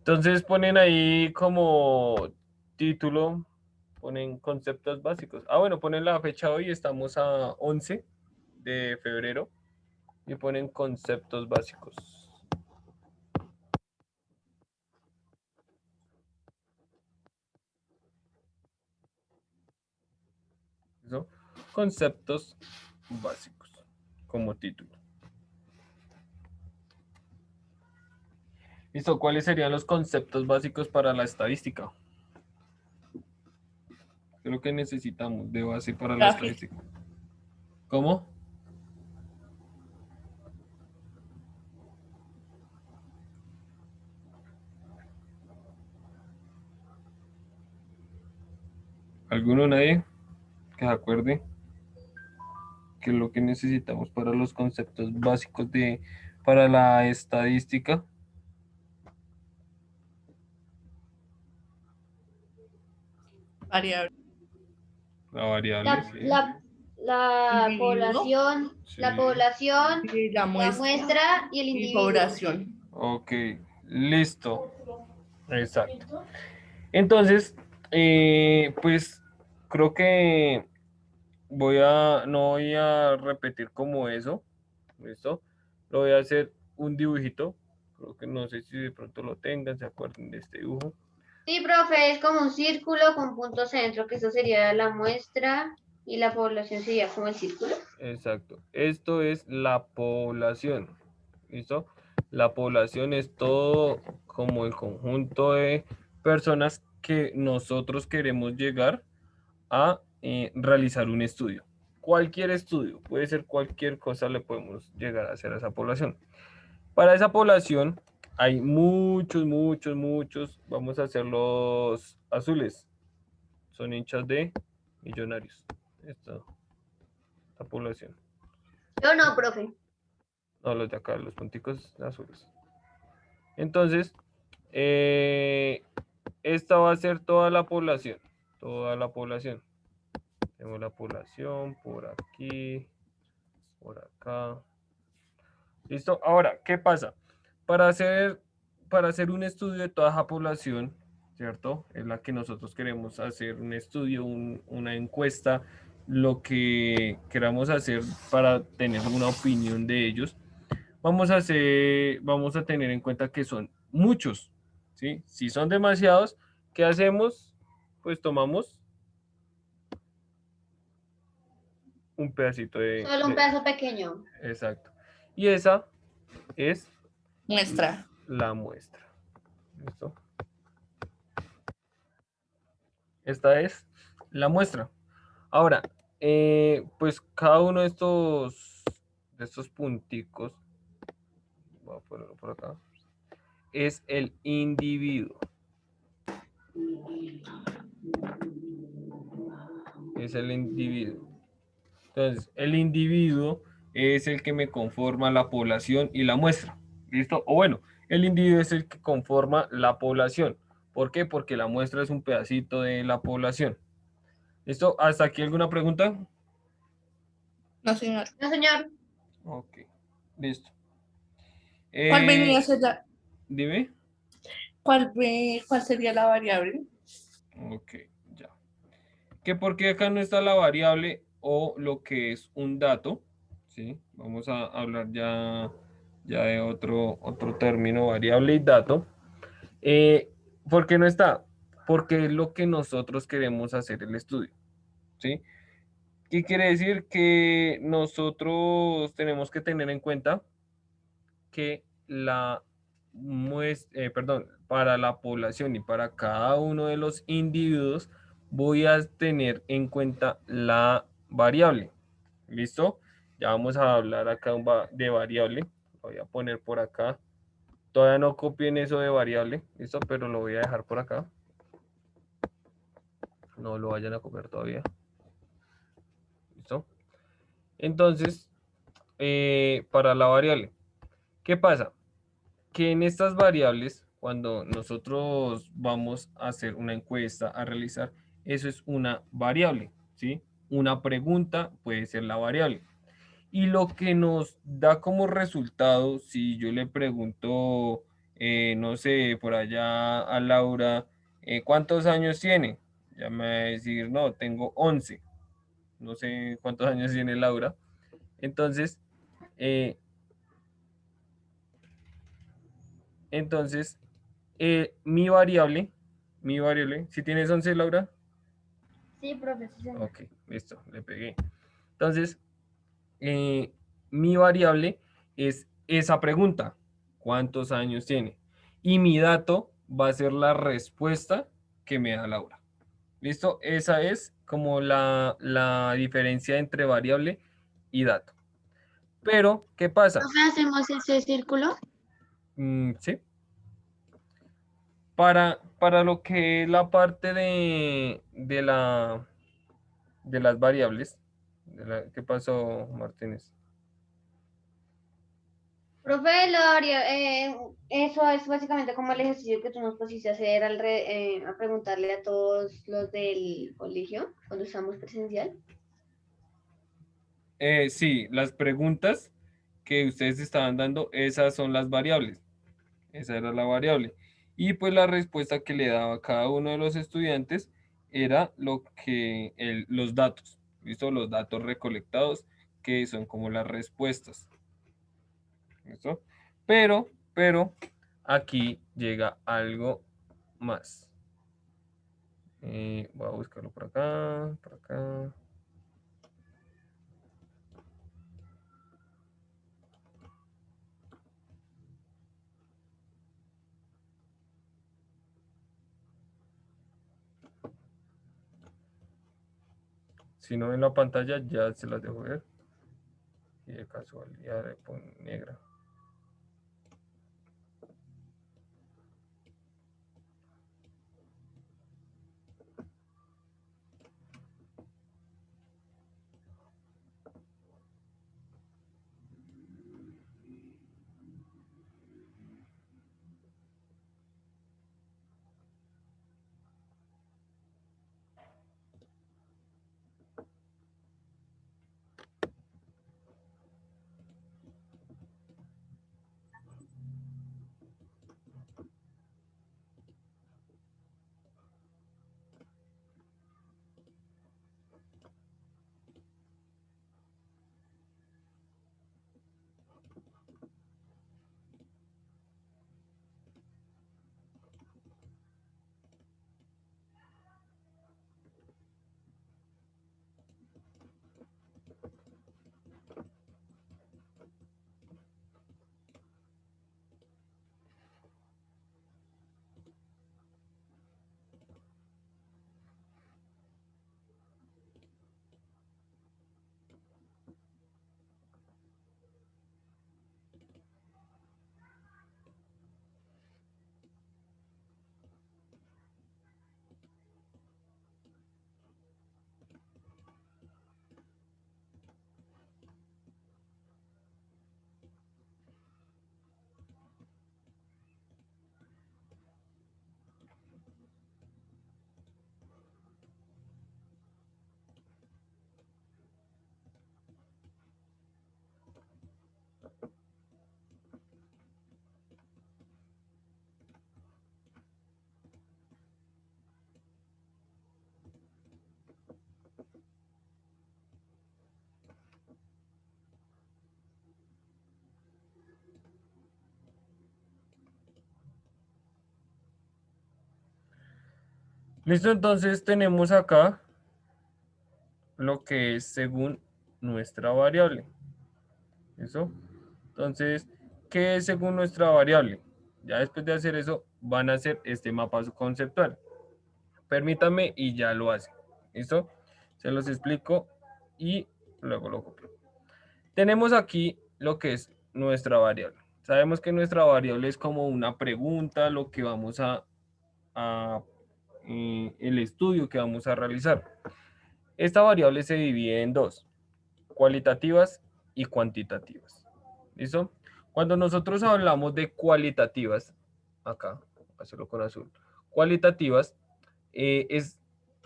Entonces ponen ahí como título, ponen conceptos básicos. Ah, bueno, ponen la fecha hoy, estamos a 11 de febrero y ponen conceptos básicos. ¿No? Conceptos básicos como título. Listo, ¿cuáles serían los conceptos básicos para la estadística? ¿Qué es lo que necesitamos de base para la Gráfico. estadística? ¿Cómo? ¿Alguno, nadie que se acuerde? ¿Qué es lo que necesitamos para los conceptos básicos para la estadística? Variable. La variable, La, sí. la, la Individuo. población, Sí. la población, Y la la muestra. muestra y el Y individuo. población. Ok, listo. Exacto. Entonces, pues creo que no voy a repetir como eso. ¿Listo? Lo voy a hacer un dibujito. Creo que no sé si de pronto lo tengan, se acuerdan de este dibujo. Sí, profe, es como un círculo con punto centro, que eso sería la muestra y la población sería como el círculo. Exacto. Esto es la población. ¿Listo? La población es todo como el conjunto de personas que nosotros queremos llegar a realizar un estudio. Cualquier estudio, puede ser cualquier cosa, le podemos llegar a hacer a esa población. Para esa población hay muchos, vamos a hacer los azules. Son hinchas de millonarios. Esta población. Yo no, profe. No, los de acá, los punticos azules. Entonces, esta va a ser toda la población. Toda la población. Tenemos la población por aquí, por acá. ¿Listo? Ahora, ¿qué pasa? Para hacer, para hacer un estudio de toda esa población, ¿cierto? Es la que nosotros queremos hacer un estudio, una encuesta, lo que queramos hacer para tener una opinión de ellos. Vamos a tener en cuenta que son muchos, ¿sí? Si son demasiados, ¿qué hacemos? Pues tomamos un pedacito Solo un pedazo pequeño. exacto. Y esa es Muestra. la muestra. ¿Listo? Esta es la muestra. Ahora, pues cada uno de estos punticos, voy a ponerlo por acá, es el individuo. Es el individuo. Entonces, el individuo es el que me conforma la población y la muestra. ¿Listo? O bueno, el individuo es el que conforma la población. ¿Por qué? Porque la muestra es un pedacito de la población. ¿Listo? ¿Hasta aquí alguna pregunta? No, señor. No, señor. Ok, listo. ¿Cuál venía a ser la, Dime. cuál sería la variable? Ok, ya. Que porque acá no está la variable o lo que es un dato, ¿sí? Vamos a hablar ya de otro término, variable y dato. ¿Por qué no está? Porque es lo que nosotros queremos hacer el estudio, ¿sí? ¿Qué quiere decir? Que nosotros tenemos que tener en cuenta que perdón, para la población y para cada uno de los individuos voy a tener en cuenta la variable. ¿Listo? Ya vamos a hablar acá de variable. Voy a poner por acá. Todavía no copien eso de variable, ¿listo? Pero lo voy a dejar por acá. No lo vayan a copiar todavía. ¿Listo? Entonces, para la variable, ¿qué pasa? Que en estas variables, cuando nosotros vamos a hacer una encuesta, a realizar, eso es una variable, ¿sí? Una pregunta puede ser la variable. Y lo que nos da como resultado, si yo le pregunto, no sé, por allá a Laura, ¿cuántos años tiene? Ya me va a decir, no, tengo 11. No sé cuántos años tiene Laura. Entonces, eh, entonces mi variable, si tienes 11, Laura. Sí, profe, sí, señor. Ok, listo, le pegué. Entonces, mi variable es esa pregunta, ¿cuántos años tiene? Y mi dato va a ser la respuesta que me da Laura. ¿Listo? Esa es como la diferencia entre variable y dato. Pero, ¿qué pasa? Profe, hacemos ese círculo. Sí. Para lo que es la parte de las variables, ¿qué pasó, Martínez? Profe, eso es básicamente como el ejercicio que tú nos pusiste a hacer a preguntarle a todos los del colegio cuando estamos presencial. Sí, las preguntas que ustedes estaban dando, esas son las variables. Esa era la variable. Y pues la respuesta que le daba cada uno de los estudiantes era los datos. ¿Listo? Los datos recolectados, que son como las respuestas. ¿Listo? Pero, aquí llega algo más. Voy a buscarlo por acá, por acá. Si no ven la pantalla, ya se las dejo ver. Y de casualidad le pongo negra. Listo, entonces tenemos acá lo que es según nuestra variable. ¿Listo? Entonces, ¿qué es según nuestra variable? Ya después de hacer eso, van a hacer este mapa conceptual. Permítame y ya lo hacen. ¿Listo? Se los explico y luego lo copio. Tenemos aquí lo que es nuestra variable. Sabemos que nuestra variable es como una pregunta, lo que vamos el estudio que vamos a realizar. Esta variable se divide en dos, cualitativas y cuantitativas. ¿Listo? Cuando nosotros hablamos de cualitativas, acá, hacerlo con azul, cualitativas es,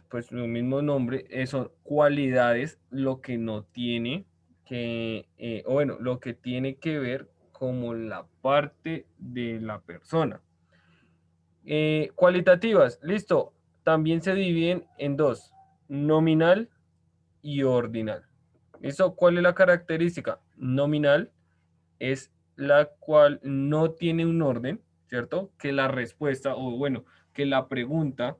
pues, su mismo nombre, son cualidades, lo que no tiene que, o bueno, lo que tiene que ver como la parte de la persona. Cualitativas, listo. También se dividen en dos, nominal y ordinal. ¿Listo? ¿Cuál es la característica? Nominal es la cual no tiene un orden, ¿cierto? Que la respuesta, o bueno, que la pregunta,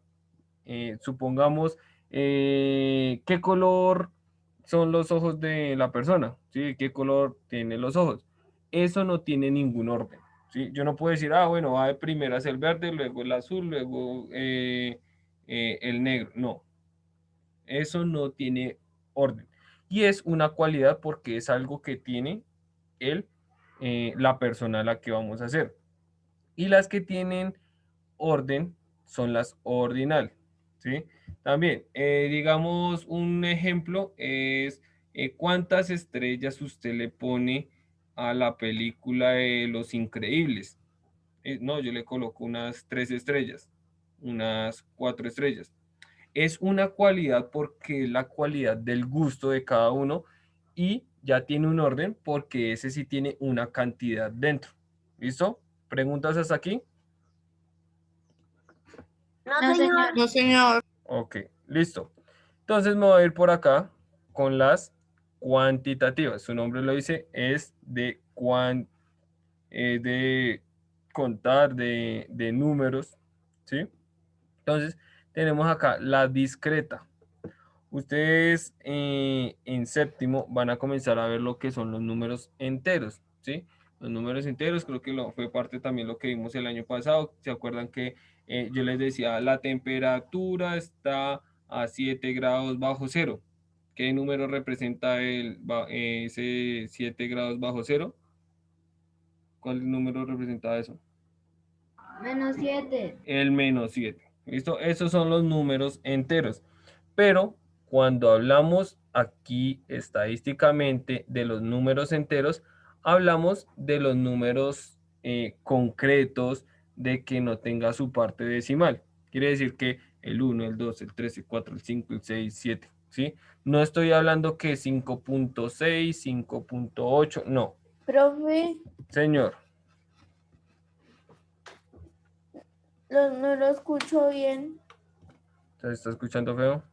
supongamos, ¿qué color son los ojos de la persona? ¿Sí? ¿Qué color tienen los ojos? Eso no tiene ningún orden, ¿sí? Yo no puedo decir, ah, bueno, va de primeras el verde, luego el azul, luego el negro. No, eso no tiene orden. Y es una cualidad porque es algo que tiene el, la persona a la que vamos a hacer. Y las que tienen orden son las ordinal, ¿sí? También, digamos, un ejemplo es cuántas estrellas usted le pone a la película de Los Increíbles. No, yo le coloco unas 3 estrellas, unas 4 estrellas. Es una cualidad porque es la cualidad del gusto de cada uno y ya tiene un orden porque ese sí tiene una cantidad dentro. ¿Listo? ¿Preguntas hasta aquí? No, señor. No, señor. Ok, listo. Entonces me voy a ir por acá con las cuantitativas. Su nombre lo dice, es de contar, de números, ¿sí? Entonces tenemos acá la discreta. Ustedes en séptimo van a comenzar a ver lo que son los números enteros, ¿sí? Los números enteros, creo que fue parte también lo que vimos el año pasado. ¿Se acuerdan que yo les decía, la temperatura está a 7 grados bajo cero? ¿Qué número representa ese 7 grados bajo cero? ¿Cuál número representa eso? -7. El -7. ¿Listo? Esos son los números enteros. Pero cuando hablamos aquí estadísticamente de los números enteros, hablamos de los números concretos de que no tenga su parte decimal. Quiere decir que el 1, el 2, el 3, el 4, el 5, el 6, 7, ¿sí? No estoy hablando que 5.6, 5.8, no. Profe, Señor, no lo escucho bien. ¿se está escuchando feo?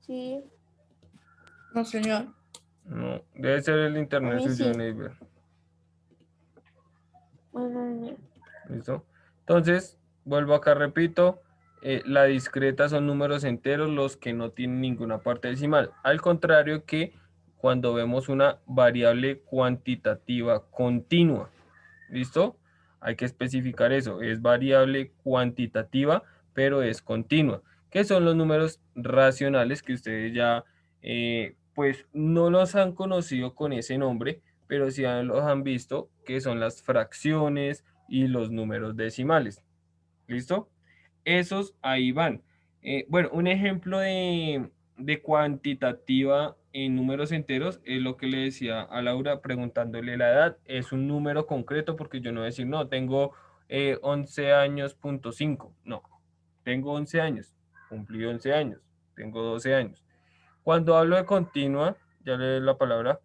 Sí, No, señor. No, debe ser el a internet mí suyo, sí. Neighbor. Bueno, ¿Listo? Entonces, vuelvo acá, repito, la discreta son números enteros los que no tienen ninguna parte decimal. Al contrario que cuando vemos una variable cuantitativa continua. ¿Listo? Hay que especificar eso. Es variable cuantitativa, pero es continua. Que son los números racionales que ustedes ya, pues, no los han conocido con ese nombre, pero sí los han visto, que son las fracciones y los números decimales. ¿Listo? Esos ahí van. Bueno, un ejemplo de cuantitativa en números enteros es lo que le decía a Laura preguntándole la edad. Es un número concreto porque yo no voy a decir, no, tengo 11 años, punto 5. No, tengo 11 años, cumplí 11 años, tengo 12 años. Cuando hablo de continua, ya le doy la palabra,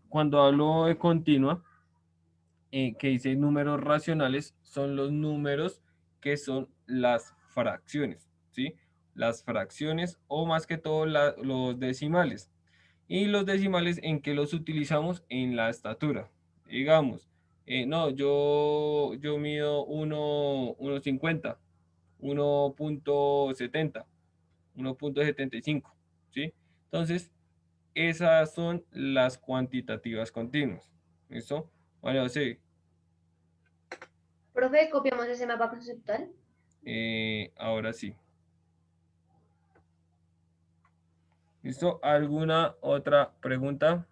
cuando hablo de continua, que dice números racionales, son los números que son las fracciones, ¿sí? Las fracciones o más que todo los decimales. Y los decimales, ¿en qué los utilizamos? En la estatura. Digamos, no, yo mido 1.50, 1.70, 1.75, ¿sí? Entonces, esas son las cuantitativas continuas. ¿Listo? Bueno, sí. Profe, copiamos ese mapa conceptual. Ahora sí. ¿Listo? ¿Alguna otra pregunta?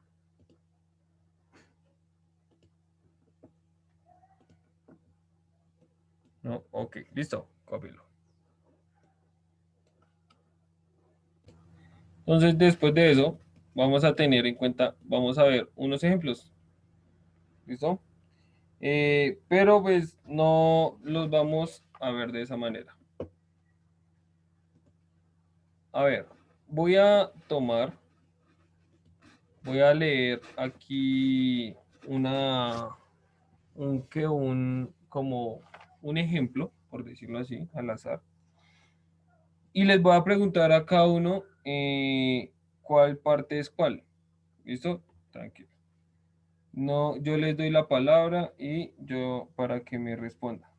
No, ok, listo, cópialo. Entonces, después de eso, vamos a tener en cuenta, vamos a ver unos ejemplos. ¿Listo? Pero pues no los vamos a ver de esa manera. A ver, voy a tomar Voy a leer aquí como un ejemplo, por decirlo así, al azar. Y les voy a preguntar a cada uno cuál parte es cuál. ¿Listo? Tranquilo. No, yo les doy la palabra y yo para que me respondan.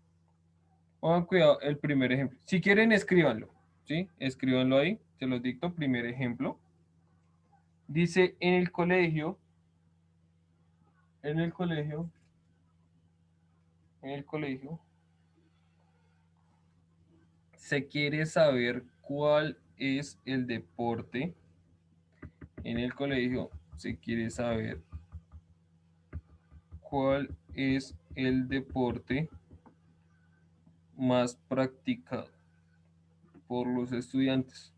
Pongan cuidado, el primer ejemplo. Si quieren, escríbanlo. ¿Sí? Escríbanlo ahí. Se los dicto. Primer ejemplo. Dice, en el colegio, se quiere saber cuál es el deporte. En el colegio se quiere saber cuál es el deporte más practicado por los estudiantes.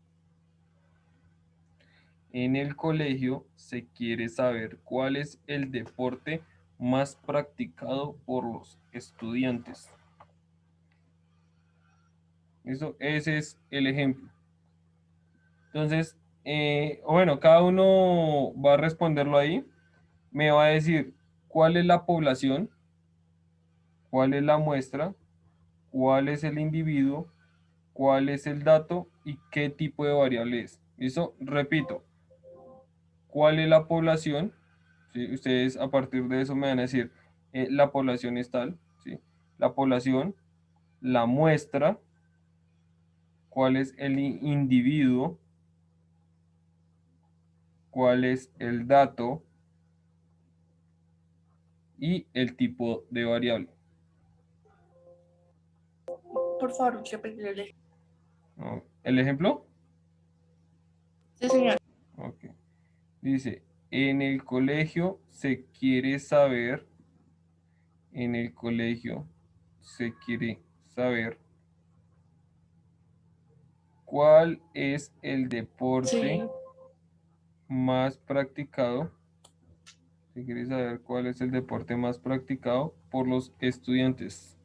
En el colegio se quiere saber cuál es el deporte más practicado por los estudiantes. ¿Listo? Ese es el ejemplo. Entonces, bueno, cada uno va a responderlo ahí. Me va a decir cuál es la población, cuál es la muestra, cuál es el individuo, cuál es el dato y qué tipo de variable es. ¿Listo? Repito, cuál es la población. ¿Sí? Ustedes a partir de eso me van a decir, la población es tal, ¿sí? La población, la muestra, cuál es el individuo, cuál es el dato y el tipo de variable. Por favor, repítelo. ¿No? ¿El ejemplo? Sí, señor. Ok. Dice, en el colegio se quiere saber, en el colegio se quiere saber cuál es el deporte Sí. más practicado. Se quiere saber cuál es el deporte más practicado por los estudiantes.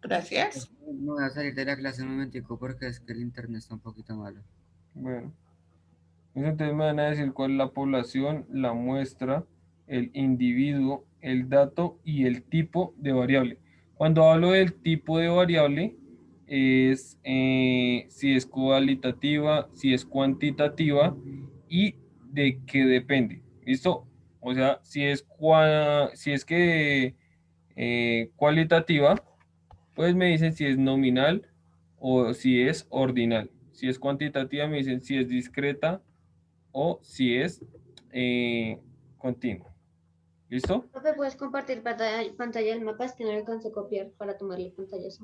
Gracias. Me voy a salir de la clase un momentico porque es que el internet está un poquito malo. Bueno, entonces me van a decir cuál es la población, la muestra, el individuo, el dato y el tipo de variable. Cuando hablo del tipo de variable, es si es cualitativa, si es cuantitativa y de qué depende. ¿Listo? O sea, si es que cualitativa, pues me dicen si es nominal o si es ordinal. Si es cuantitativa, me dicen si es discreta o si es continua. ¿Listo? Profe, puedes compartir pantalla del mapa, es que no le alcancé a copiar para tomarle pantallas.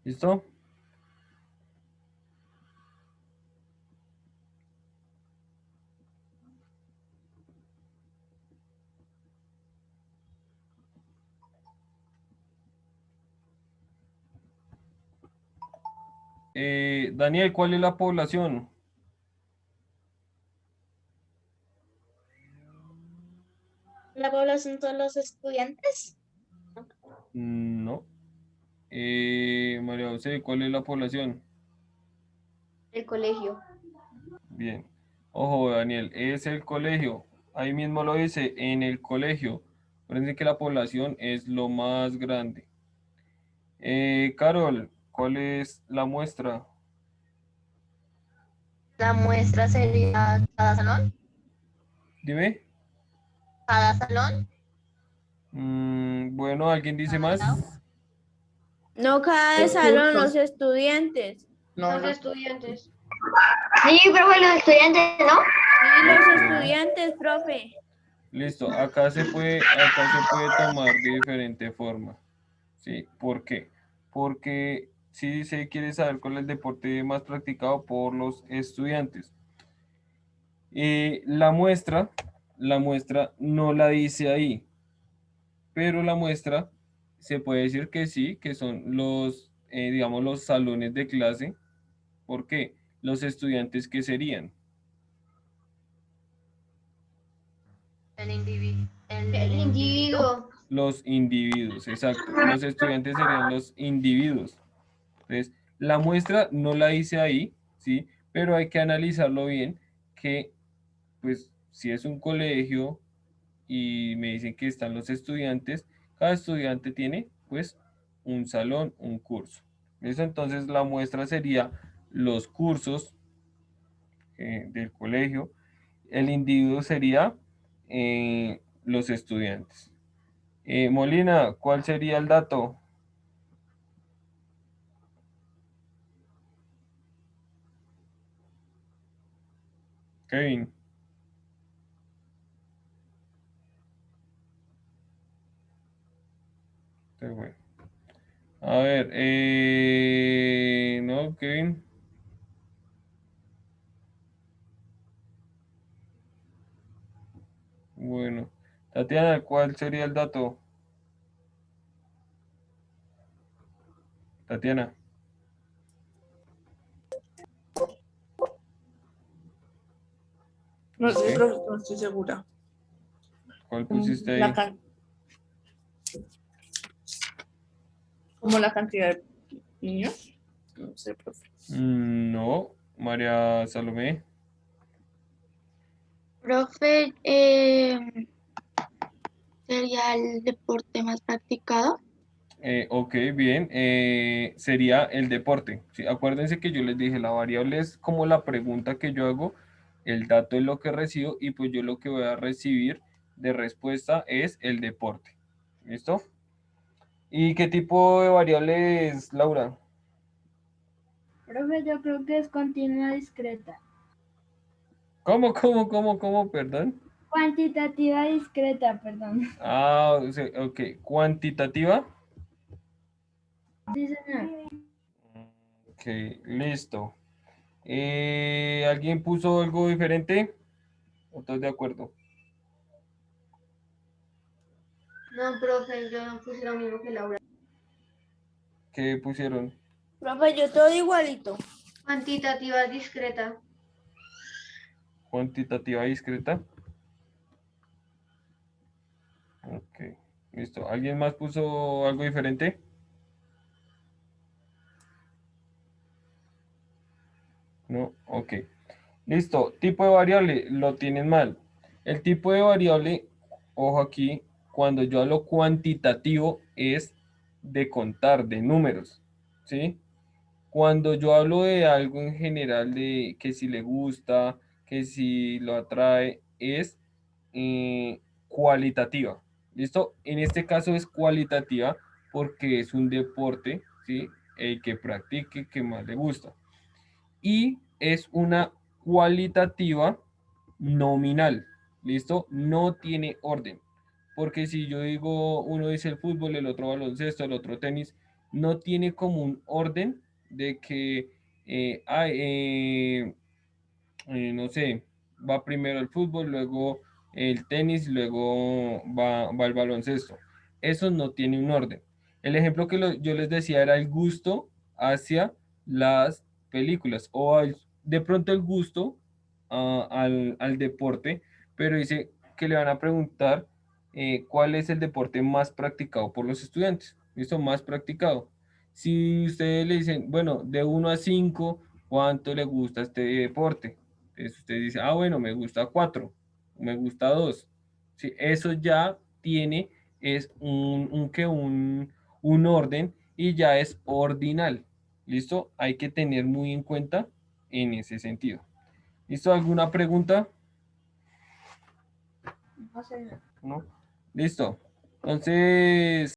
¿Listo? Daniel, ¿cuál es la población? La población son los estudiantes. No. María José, ¿cuál es la población? El colegio. Bien. Ojo, Daniel, es el colegio. Ahí mismo lo dice, en el colegio. Parece que la población es lo más grande. Carol, ¿cuál es la muestra? La muestra sería cada salón. Dime. Cada salón. Bueno, ¿alguien dice más? No cada salón, los estudiantes. No, Los estudiantes. Sí, profe, los estudiantes, ¿no? Sí, los estudiantes, profe. Listo, acá se puede tomar de diferente forma. ¿Sí? ¿Por qué? Porque si se quiere saber cuál es el deporte más practicado por los estudiantes. La muestra no la dice ahí, pero la muestra se puede decir que sí, que son digamos, los salones de clase. ¿Por qué? Los estudiantes que serían. El El individuo. Los individuos, exacto. Los estudiantes serían los individuos. Entonces, la muestra no la hice ahí, ¿sí? Pero hay que analizarlo bien, que pues si es un colegio y me dicen que están los estudiantes, cada estudiante tiene pues un salón, un curso. ¿Listo? Entonces la muestra sería los cursos del colegio, el individuo sería los estudiantes. Molina, ¿cuál sería el dato? Kevin. Entonces, bueno. A ver, no, Kevin. Bueno. Tatiana, ¿cuál sería el dato? Tatiana, No sé, ok. profe, no estoy segura. ¿Cuál pusiste La ahí? como la cantidad de niños. No sé, profe. No, María Salomé. Profe, ¿sería el deporte más practicado? Ok, bien. Sería el deporte. Sí, acuérdense que yo les dije, la variable es como la pregunta que yo hago, el dato es lo que recibo y pues yo lo que voy a recibir de respuesta es el deporte. ¿Listo? ¿Y qué tipo de variable es, Laura? Profe, yo creo que es continua discreta. ¿Cómo? Perdón. Cuantitativa discreta, perdón. Ah, ok. ¿Cuantitativa? Sí, señor. Ok, listo. ¿Alguien puso algo diferente? ¿O todos de acuerdo? No, profe, yo puse lo mismo que Laura. ¿Qué pusieron? Profe, yo todo igualito. Cuantitativa discreta. Cuantitativa discreta. Ok, listo. ¿Alguien más puso algo diferente? No, ok. Listo. Tipo de variable, lo tienen mal. El tipo de variable, ojo aquí, cuando yo hablo cuantitativo es de contar, de números, ¿sí? Cuando yo hablo de algo en general, de que si le gusta, que si lo atrae, es cualitativa. ¿Listo? En este caso es cualitativa porque es un deporte, ¿sí? El que practique, que más le gusta. Y es una cualitativa nominal. ¿Listo? No tiene orden. Porque si yo digo, uno dice el fútbol, el otro baloncesto, el otro tenis, no tiene como un orden de que, no sé, va primero el fútbol, luego el tenis, luego va el baloncesto. Eso no tiene un orden. El ejemplo que yo les decía era el gusto hacia las películas o de pronto el gusto al deporte, pero dice que le van a preguntar cuál es el deporte más practicado por los estudiantes. ¿Listo? Más practicado. Si ustedes le dicen, bueno, de 1 a 5, ¿cuánto le gusta este deporte? Entonces usted dice, ah, bueno, me gusta 4, me gusta 2. Sí, eso ya tiene, es un orden y ya es ordinal. ¿Listo? Hay que tener muy en cuenta en ese sentido. ¿Listo? ¿Alguna pregunta? No, señor. ¿No? Listo. Entonces,